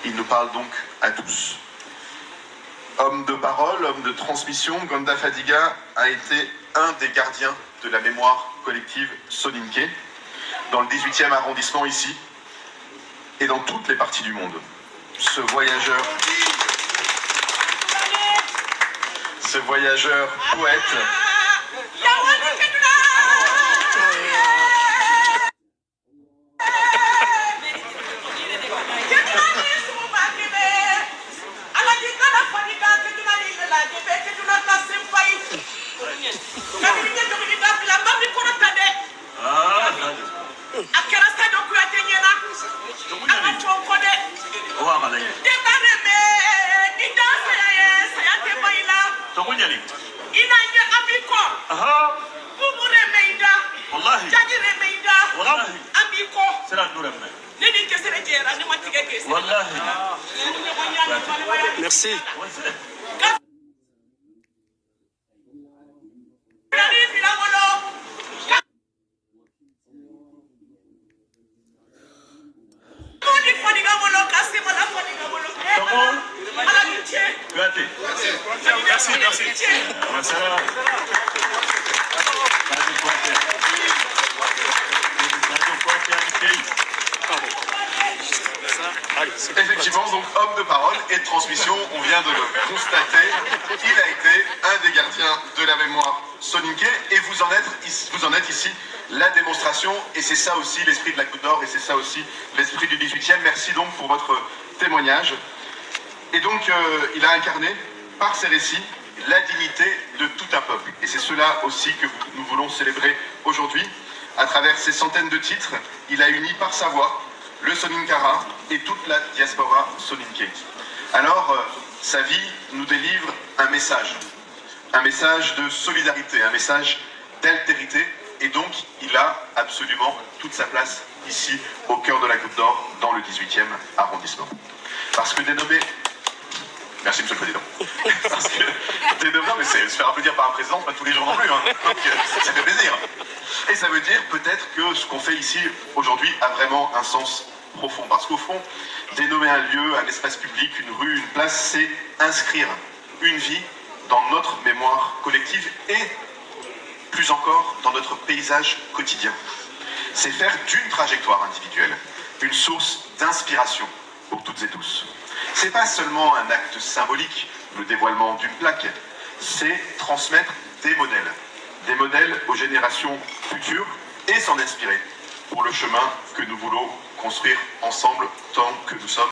il nous parle donc à tous. Homme de parole, homme de transmission, Gonda Fadiga a été un des gardiens de la mémoire collective soninké, dans le 18e arrondissement ici, et dans toutes les parties du monde. Ce voyageur poète, Merci. Effectivement, donc homme de parole et de transmission, on vient de le constater, il a été un des gardiens de la mémoire soninké et vous en êtes ici la démonstration, et c'est ça aussi l'esprit de la Goutte d'Or et c'est ça aussi l'esprit du 18e. Merci donc pour votre témoignage. Et donc il a incarné par ses récits la dignité de tout un peuple, et c'est cela aussi que nous voulons célébrer aujourd'hui. À travers ces centaines de titres, il a uni par sa voix le Soninkara et toute la diaspora soninké. Alors, sa vie nous délivre un message de solidarité, un message d'altérité, et donc il a absolument toute sa place ici, au cœur de la Goutte d'Or, dans le 18e arrondissement. Parce que dénommé... Merci, Monsieur le Président. Parce que dénommé, mais c'est se faire applaudir par un président, pas tous les jours non plus, hein. Donc ça fait plaisir. Et ça veut dire peut-être que ce qu'on fait ici aujourd'hui a vraiment un sens profond. Parce qu'au fond, dénommer un lieu, un espace public, une rue, une place, c'est inscrire une vie dans notre mémoire collective et, plus encore, dans notre paysage quotidien. C'est faire d'une trajectoire individuelle une source d'inspiration pour toutes et tous. C'est pas seulement un acte symbolique, le dévoilement d'une plaque, c'est transmettre des modèles aux générations futures et s'en inspirer pour le chemin que nous voulons construire ensemble tant que nous sommes